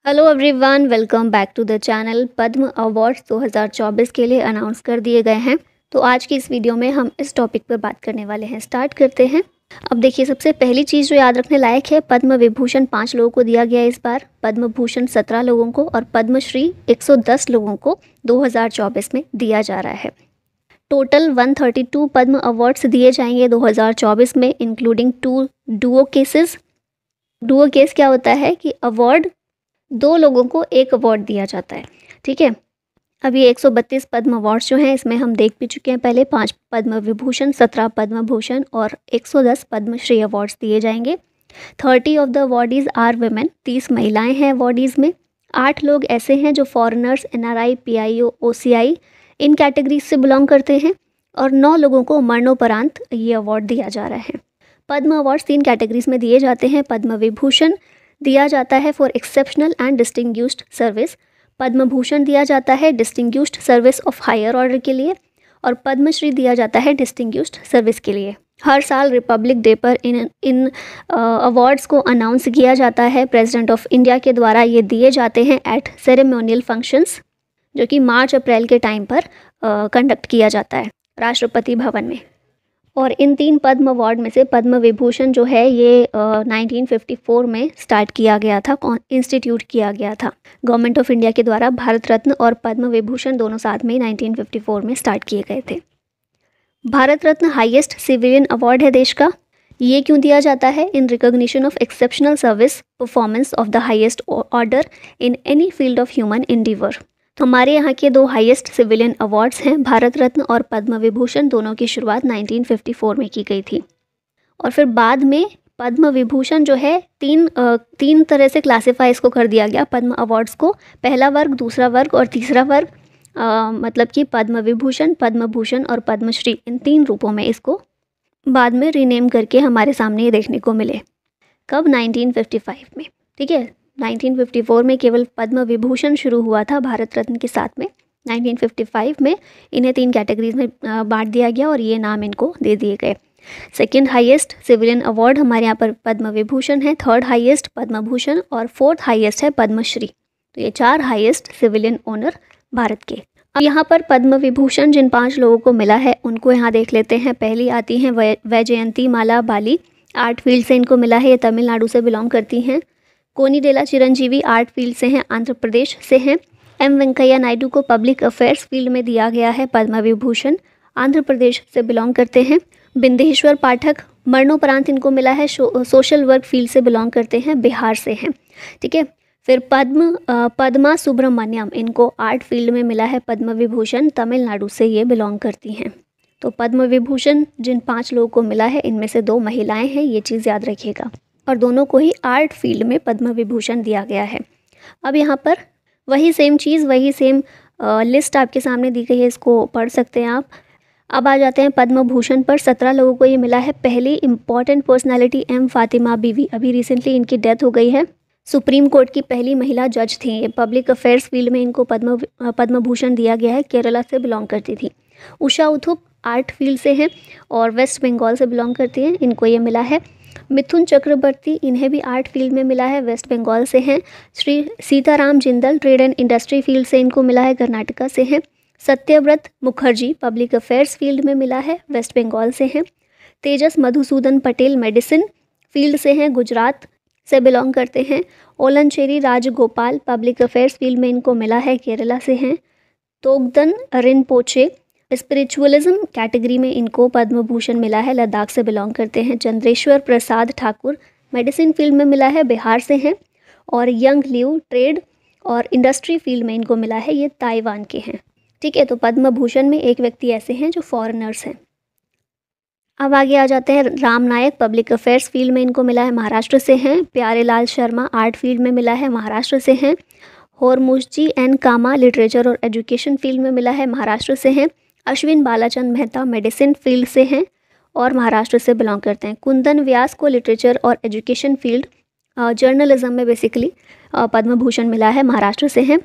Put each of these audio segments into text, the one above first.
Hello everyone, welcome back to the channel. Padma awards 2024 के लिए announce कर दिए गए हैं। तो आज की इस वीडियो में हम इस टॉपिक पर बात करने वाले हैं। स्टार्ट करते हैं। अब देखिए, सबसे पहली चीज़ जो याद रखने लायक है, पद्म विभूषण 5 लोगों को दिया गया इस बार, पद्म भूषण 17 लोगों को और पद्मश्री 110 लोगों को 2024 में दिया जा रहा है। टोटल 132 पद्म अवार्ड्स दिए जाएंगे 2024 में, including 2 Duo cases. Duo case क्या होता है कि अवार्ड 2 लोगों को एक अवार्ड दिया जाता है। ठीक है। अब ये 132 पद्म अवार्ड्स जो हैं, इसमें हम देख भी चुके हैं पहले 5 पद्म विभूषण, 17 पद्म भूषण और 110 पद्मश्री अवार्ड्स दिए जाएंगे। 30 of the awardees are women, 30 महिलाएं हैं अवार्डीज़ में। 8 लोग ऐसे हैं जो फॉरेनर्स, NRI, PIO, OCI इन कैटेगरीज से बिलोंग करते हैं और 9 लोगों को मरणोपरांत ये अवार्ड दिया जा रहा है। पद्म अवार्ड्स 3 कैटेगरीज में दिए जाते हैं। पद्म विभूषण दिया जाता है for exceptional and distinguished service, Padma Bhushan दिया जाता है distinguished service of higher order के लिए और पद्मश्री दिया जाता है डिस्टिंग्विश्ड सर्विस के लिए। हर साल रिपब्लिक डे पर इन अवार्ड्स को अनाउंस किया जाता है प्रेसिडेंट ऑफ इंडिया के द्वारा। ये दिए जाते हैं एट सेरेमोनियल फंक्शंस, जो कि मार्च अप्रैल के टाइम पर कंडक्ट किया जाता है राष्ट्रपति भवन में। और इन 3 पद्म अवार्ड में से पद्म विभूषण जो है ये 1954 में स्टार्ट किया गया था, इंस्टीट्यूट किया गया था गवर्नमेंट ऑफ इंडिया के द्वारा। भारत रत्न और पद्म विभूषण दोनों साथ में 1954 में स्टार्ट किए गए थे। Bharat Ratna highest civilian award है देश का। ये क्यों दिया जाता है? In recognition of exceptional service performance of the highest order in any field of human endeavour. तो हमारे यहाँ के 2 हाईएस्ट सिविलियन अवार्ड्स हैं, भारत रत्न और पद्म विभूषण। दोनों की शुरुआत 1954 में की गई थी और फिर बाद में पद्म विभूषण जो है तीन तरह से क्लासीफाई इसको कर दिया गया पद्म अवार्ड्स को। पहला वर्ग, दूसरा वर्ग और तीसरा वर्ग। मतलब कि पद्म विभूषण, पद्म भूषण और पद्मश्री, इन 3 रूपों में इसको बाद में रीनेम करके हमारे सामने ये देखने को मिले। कब? 1955 में। ठीक है। 1954 में केवल पद्म विभूषण शुरू हुआ था भारत रत्न के साथ में। 1955 में इन्हें 3 कैटेगरीज में बांट दिया गया और ये नाम इनको दे दिए गए। सेकंड हाईएस्ट सिविलियन अवार्ड हमारे यहाँ पर पद्म विभूषण है, 3rd हाईएस्ट पद्म भूषण और 4th हाईएस्ट है पद्मश्री। तो ये 4 हाईएस्ट सिविलियन ऑनर भारत के। अब यहाँ पर पद्म विभूषण जिन 5 लोगों को मिला है उनको यहाँ देख लेते हैं। पहली आती हैं वैजयंती माला बाली, आर्ट फील्ड से इनको मिला है। ये तमिलनाडु से बिलोंग करती हैं। कोनिडेला चिरंजीवी आर्ट फील्ड से हैं, आंध्र प्रदेश से हैं। M वेंकैया नायडू को पब्लिक अफेयर्स फील्ड में दिया गया है पद्म विभूषण, आंध्र प्रदेश से बिलोंग करते हैं। बिंदेश्वर पाठक मरणोपरांत इनको मिला है, सोशल वर्क फील्ड से बिलोंग करते हैं, बिहार से हैं। ठीक है। फिर पद्मा सुब्रमण्यम, इनको आर्ट फील्ड में मिला है पद्म विभूषण, तमिलनाडु से ये बिलोंग करती हैं। तो पद्म विभूषण जिन 5 लोगों को मिला है इनमें से 2 महिलाएं हैं, ये चीज़ याद रखिएगा। और दोनों को ही आर्ट फील्ड में पद्म विभूषण दिया गया है। अब यहाँ पर वही सेम चीज़, वही सेम लिस्ट आपके सामने दी गई है, इसको पढ़ सकते हैं आप। अब आ जाते हैं पद्म भूषण पर। 17 लोगों को ये मिला है। पहली इंपॉर्टेंट पर्सनालिटी M फातिमा बीवी, अभी रिसेंटली इनकी डेथ हो गई है। सुप्रीम कोर्ट की पहली महिला जज थी ये। पब्लिक अफेयर्स फील्ड में इनको पद्म भूषण दिया गया है, केरला से बिलोंग करती थी। उषा उथुप आर्ट फील्ड से हैं और वेस्ट बंगाल से बिलोंग करती हैं, इनको ये मिला है। मिथुन चक्रवर्ती, इन्हें भी आर्ट फील्ड में मिला है, वेस्ट बंगाल से हैं। Shri Sitaram Jindal trade and industry field से इनको मिला है, कर्नाटका से हैं। Satyabrata Mukherjee public affairs field में मिला है, वेस्ट बंगाल से हैं। तेजस मधुसूदन पटेल मेडिसिन फील्ड से हैं, गुजरात से बिलोंग करते हैं। Olanchery Rajagopal public affairs field में इनको मिला है, केरला से हैं। तोगदन रिनपोचे स्पिरिचुअलिज्म कैटेगरी में इनको पद्म भूषण मिला है, लद्दाख से बिलोंग करते हैं। चंद्रेश्वर प्रसाद ठाकुर मेडिसिन फील्ड में मिला है, बिहार से हैं। और यंग लियू ट्रेड और इंडस्ट्री फील्ड में इनको मिला है, ये ताइवान के हैं। ठीक है। तो पद्म भूषण में एक व्यक्ति ऐसे हैं जो फॉरेनर्स हैं। अब आगे आ जाते हैं राम नायक पब्लिक अफेयर्स फील्ड में इनको मिला है, महाराष्ट्र से हैं। प्यारेलाल शर्मा आर्ट फील्ड में मिला है, महाराष्ट्र से हैं। होरमुसजी एन कामा लिटरेचर और एजुकेशन फील्ड में मिला है, महाराष्ट्र से हैं। अश्विन बालाचंद मेहता मेडिसिन फील्ड से हैं और महाराष्ट्र से बिलोंग करते हैं। कुंदन व्यास को लिटरेचर और एजुकेशन फील्ड जर्नलिज्म में बेसिकली पद्म भूषण मिला है, महाराष्ट्र से हैं।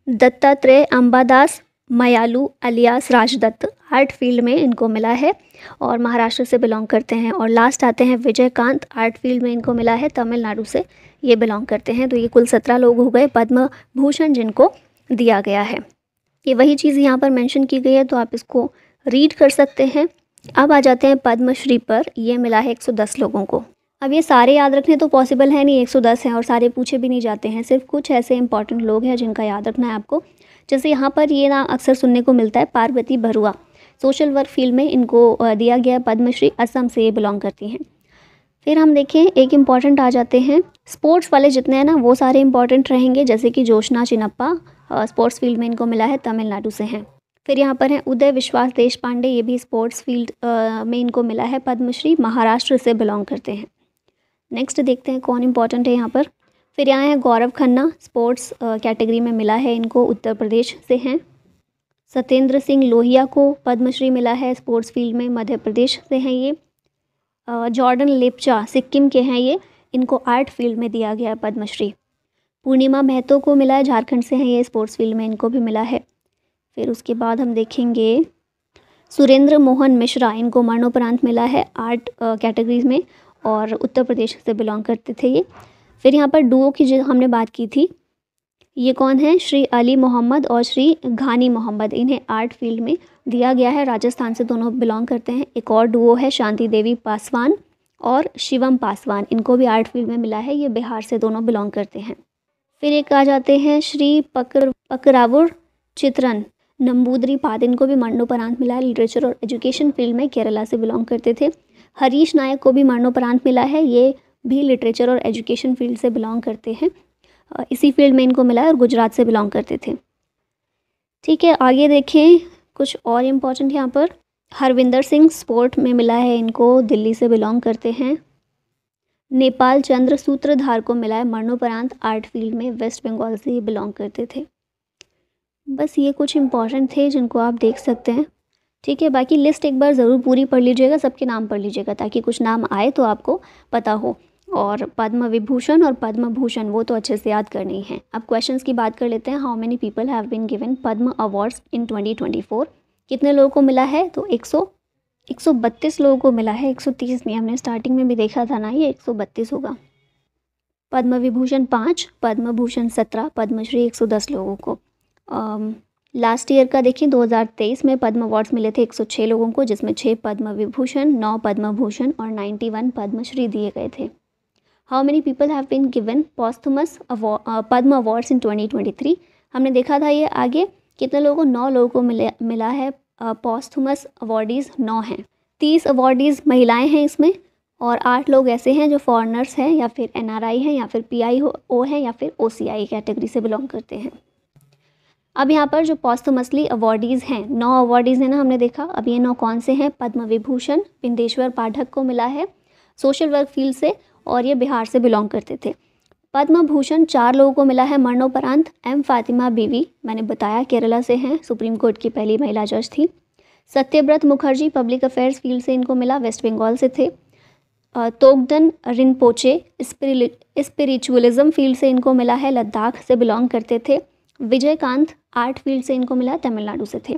Dattatreya Ambadas Mayalu alias Rajdutt art field में इनको मिला है और महाराष्ट्र से बिलोंग करते हैं। और लास्ट आते हैं विजयकांत, आर्ट फील्ड में इनको मिला है, तमिलनाडु से ये बिलोंग करते हैं। तो ये कुल 17 लोग हो गए पद्म भूषण जिनको दिया गया है। ये वही चीज़ यहाँ पर मेंशन की गई है, तो आप इसको रीड कर सकते हैं। अब आ जाते हैं पद्मश्री पर, ये मिला है 110 लोगों को। अब ये सारे याद रखने तो पॉसिबल है नहीं, 110 हैं और सारे पूछे भी नहीं जाते हैं, सिर्फ कुछ ऐसे इंपॉर्टेंट लोग हैं जिनका याद रखना है आपको। जैसे यहाँ पर ये ना अक्सर सुनने को मिलता है, Parvati Barua, social work field में इनको दिया गया पद्मश्री, असम से ये बिलोंग करती हैं। फिर हम देखें एक इम्पॉर्टेंट आ जाते हैं, स्पोर्ट्स वाले जितने हैं ना वो सारे इंपॉर्टेंट रहेंगे। जैसे कि जोशना चिनप्पा, स्पोर्ट्स फील्ड में इनको मिला है, तमिलनाडु से हैं। फिर यहाँ पर हैं उदय विश्वास देशपांडे, ये भी स्पोर्ट्स फील्ड में इनको मिला है पद्मश्री, महाराष्ट्र से बिलोंग करते हैं। नेक्स्ट देखते हैं कौन इंपॉर्टेंट है यहाँ पर। फिर यहाँ है गौरव खन्ना, स्पोर्ट्स कैटेगरी में मिला है इनको, उत्तर प्रदेश से हैं। सत्येंद्र सिंह लोहिया को पद्मश्री मिला है, स्पोर्ट्स फील्ड में, मध्य प्रदेश से हैं ये। जॉर्डन लेप्चा, सिक्किम के हैं ये, इनको आर्ट फील्ड में दिया गया है पद्मश्री। पूर्णिमा महतो को मिला है, झारखंड से हैं ये, स्पोर्ट्स फील्ड में इनको भी मिला है। फिर उसके बाद हम देखेंगे सुरेंद्र मोहन मिश्रा, इनको मरणोपरांत मिला है आर्ट कैटेगरीज में और उत्तर प्रदेश से बिलोंग करते थे ये। फिर यहाँ पर डुओ की जो हमने बात की थी, ये कौन है, श्री अली मोहम्मद और श्री घानी मोहम्मद, इन्हें आर्ट फील्ड में दिया गया है, राजस्थान से दोनों बिलोंग करते हैं। एक और डुओ है शांति देवी पासवान और शिवम पासवान, इनको भी आर्ट फील्ड में मिला है, ये बिहार से दोनों बिलोंग करते हैं। फिर एक आ जाते हैं श्री पकरावुर चित्रन नंबूदरीपाद, इनको भी मरणोपरांत मिला है, लिटरेचर और एजुकेशन फील्ड में, केरला से बिलोंग करते थे। हरीश नायक को भी मरणोपरांत मिला है, ये भी लिटरेचर और एजुकेशन फील्ड से बिलोंग करते हैं, इसी फील्ड में इनको मिला है और गुजरात से बिलोंग करते थे। ठीक है, आगे देखें कुछ और इम्पोर्टेंट यहाँ पर। हरविंदर सिंह, स्पोर्ट में मिला है इनको, दिल्ली से बिलोंग करते हैं। नेपाल चंद्र सूत्रधार को मिला है मरणोपरांत, आर्ट फील्ड में, वेस्ट बंगाल से ही बिलोंग करते थे। बस ये कुछ इंपॉर्टेंट थे जिनको आप देख सकते हैं। ठीक है, बाकी लिस्ट एक बार ज़रूर पूरी पढ़ लीजिएगा, सबके नाम पढ़ लीजिएगा ताकि कुछ नाम आए तो आपको पता हो। और पद्म विभूषण और पद्म भूषण वो तो अच्छे से याद करने ही हैं। अब क्वेश्चंस की बात कर लेते हैं। How many people have been given Padma awards in 2024, कितने लोगों को मिला है, तो 132 लोगों को मिला है, 130 नहीं, हमने स्टार्टिंग में भी देखा था ना, ये 132 होगा। पद्म विभूषण 5, पद्म भूषण 17, पद्मश्री 110 लोगों को। लास्ट ईयर का देखिए 2023 में पद्म अवार्ड्स मिले थे 106 लोगों को, जिसमें 6 पद्म विभूषण, 9 पद्म भूषण और 91 पद्मश्री दिए गए थे। How many people have been given posthumous Padma awards in 2023, हमने देखा था ये आगे, कितने लोगों को, 9 लोगों को मिला है पॉस्थुमस अवार्डीज़ 9 हैं। 30 अवार्डीज़ महिलाएं हैं इसमें और 8 लोग ऐसे हैं जो फॉरेनर्स हैं या फिर NRI हैं या फिर PIO हैं या फिर OCI कैटेगरी से बिलोंग करते हैं। अब यहाँ पर जो पॉस्थुमसली अवार्डीज़ हैं, 9 अवार्डीज़ हैं ना, हमने देखा। अब ये 9 कौन से हैं, पद्म विभूषण बिंदेश्वर पाठक को मिला है, सोशल वर्क फील्ड से, और ये बिहार से बिलोंग करते थे। पद्म भूषण 4 लोगों को मिला है मरणोपरांत। M फातिमा बीवी, मैंने बताया केरला से हैं, सुप्रीम कोर्ट की पहली महिला जज थी। Satyabrata Mukherjee public affairs field से इनको मिला, वेस्ट बंगाल से थे। तोगदन रिनपोचे स्पिरिचुअलिज्म फील्ड से इनको मिला है, लद्दाख से बिलोंग करते थे। विजयकांत आर्ट फील्ड से इनको मिला, तमिलनाडु से थे।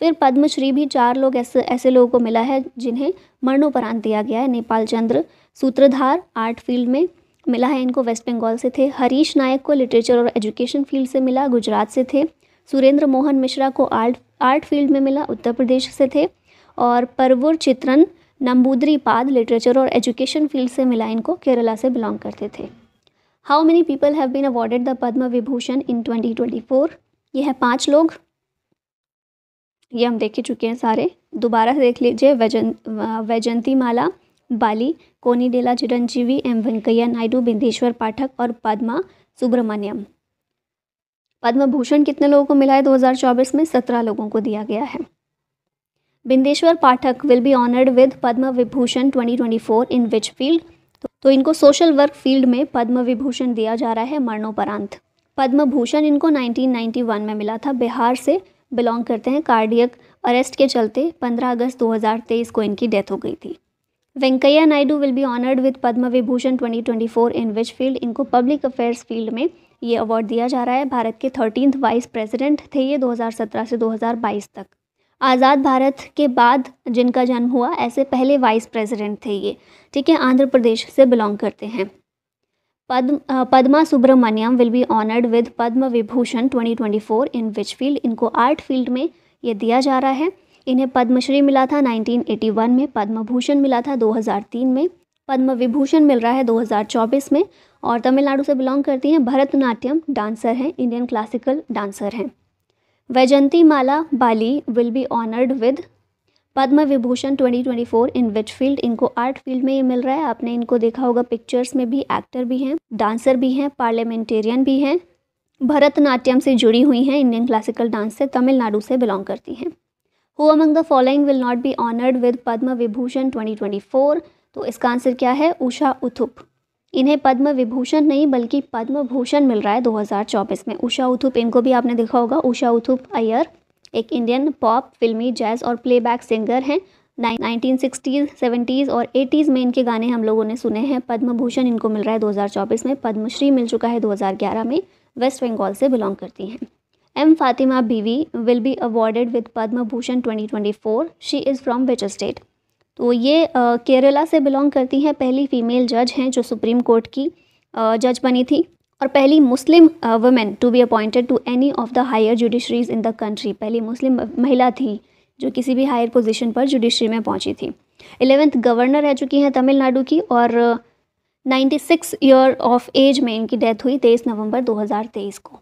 फिर पद्मश्री भी 4 लोग ऐसे लोगों को मिला है जिन्हें मरणोपरांत दिया गया है। नेपाल चंद्र सूत्रधार आर्ट फील्ड में मिला है इनको, वेस्ट बंगाल से थे। हरीश नायक को लिटरेचर और एजुकेशन फील्ड से मिला, गुजरात से थे। सुरेंद्र मोहन मिश्रा को आर्ट फील्ड में मिला, उत्तर प्रदेश से थे। और परवुर चित्रन नंबूदरीपाद लिटरेचर और एजुकेशन फील्ड से मिला, इनको केरला से बिलोंग करते थे। How many people have been awarded the Padma Vibhushan in 2024, ये है 5 लोग, ये हम देख चुके हैं सारे। दोबारा से देख लीजिए, वैजंती माला बाली, कोनिडेला चिरंजीवी, M वेंकैया नायडू, बिंदेश्वर पाठक और पद्मा सुब्रमण्यम। पद्म भूषण कितने लोगों को मिला है 2024 में, 17 लोगों को दिया गया है। Bindeshwar Pathak will be honoured with Padma Vibhushan 2024 in which field, तो इनको सोशल वर्क फील्ड में पद्म विभूषण दिया जा रहा है मरणोपरांत। पद्म भूषण इनको 1991 में मिला था, बिहार से बिलोंग करते हैं। कार्डियक अरेस्ट के चलते 15 अगस्त 2023 को इनकी डेथ हो गई थी। Venkaiah Naidu will be honoured with Padma Vibhushan 2024 in which field, इनको पब्लिक अफेयर्स फील्ड में ये अवार्ड दिया जा रहा है। भारत के 13th वाइस प्रेसिडेंट थे ये 2017 से 2022 तक। आज़ाद भारत के बाद जिनका जन्म हुआ, ऐसे पहले वाइस प्रेसिडेंट थे ये, ठीक है, आंध्र प्रदेश से बिलोंग करते हैं। Padma Subrahmanyam will be honoured with Padma Vibhushan 2024 in which field? इनको आर्ट फील्ड में ये दिया जा रहा है। इन्हें पद्मश्री मिला था 1981 में, पद्म भूषण मिला था 2003 में, पद्म विभूषण मिल रहा है 2024 में, और तमिलनाडु से बिलोंग करती हैं। भरतनाट्यम डांसर हैं, इंडियन क्लासिकल डांसर हैं। Vyjayanthi Mala Bali will be honoured with Padma Vibhushan 2024 in which field? इनको आर्ट फील्ड में ये मिल रहा है। आपने इनको देखा होगा पिक्चर्स में भी, एक्टर भी हैं, डांसर भी हैं, पार्लियामेंटेरियन भी हैं, भरतनाट्यम से जुड़ी हुई हैं, इंडियन क्लासिकल डांस से, तमिलनाडु से बिलोंग करती हैं। Who among the following will not be honoured with Padma Vibhushan 2024? तो इसका आंसर क्या है? उषा उथुप। इन्हें पद्म विभूषण नहीं बल्कि पद्म भूषण मिल रहा है 2024 में। उषा उथुप, इनको भी आपने देखा होगा, उषा उथुप अय्यर एक इंडियन पॉप, फिल्मी, जैज़ और प्लेबैक सिंगर हैं। 1960s, 70s और 80s में इनके गाने हम लोगों ने सुने हैं। पद्म भूषण इनको मिल रहा है 2024 में। पद्मश्री मिल चुका है 2011 में। वेस्ट बंगाल से बिलोंग करती हैं। एम फातिमा बीवी will be awarded with Padma Bhushan 2024। She is from which state? तो ये केरला से बिलोंग करती हैं। पहली फीमेल जज हैं जो सुप्रीम कोर्ट की जज बनी थी, और पहली Muslim women to be appointed to any of the higher judiciaries in the country. पहली मुस्लिम महिला थी जो किसी भी हायर पोजीशन पर जुडिशरी में पहुंची थी। 11th गवर्नर रह चुकी हैं तमिलनाडु की, और 96 ईयर ऑफ एज में इनकी डेथ हुई 23 नवंबर 2023 को।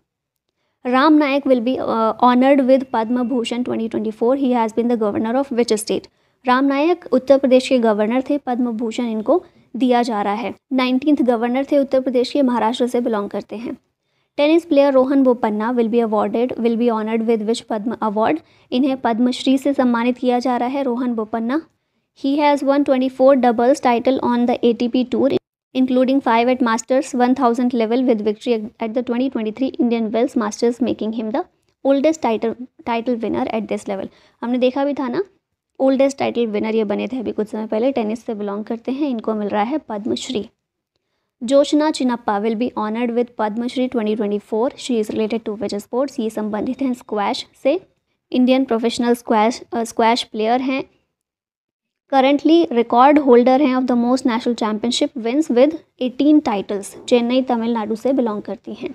Ram Nayak will be honoured with Padma Bhushan 2024। He has been the governor of which state? Ram Nayak Uttar Pradesh के गवर्नर थे। पद्म भूषण इनको दिया जा रहा है। 19th गवर्नर थे उत्तर प्रदेश के, महाराष्ट्र से बिलोंग करते हैं। Tennis player Rohan Bopanna will be honoured with which Padma award? इन्हें पद्मश्री से सम्मानित किया जा रहा है। Rohan Bopanna, he has won 24 doubles title on the ATP tour including 5 at Masters 1000 level with victory at the 2023 Indian Wells Masters, making him the oldest title winner at this level. हमने देखा भी था ना, ओल्डेस्ट टाइटल विनर ये बने थे अभी कुछ समय पहले, टेनिस से बिलोंग करते हैं। इनको मिल रहा है Padma Shri. Joshna Chinappa will be honoured with Padma Shri 2024। She is related to which sports? ये संबंधित हैं स्क्वैश से। इंडियन प्रोफेशनल स्क्वैश प्लेयर हैं। करंटली रिकॉर्ड होल्डर हैं of the most national championship wins with 18 titles. Chennai Tamil Nadu से बिलोंग करती हैं।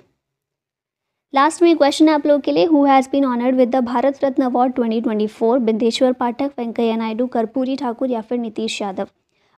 लास्ट में क्वेश्चन है आप लोगों के लिए, who has been honoured with the Bharat Ratna award 2024? Bindeshwar Pathak, Venkaiah Naidu, Karpoori Thakur या फिर नीतीश यादव?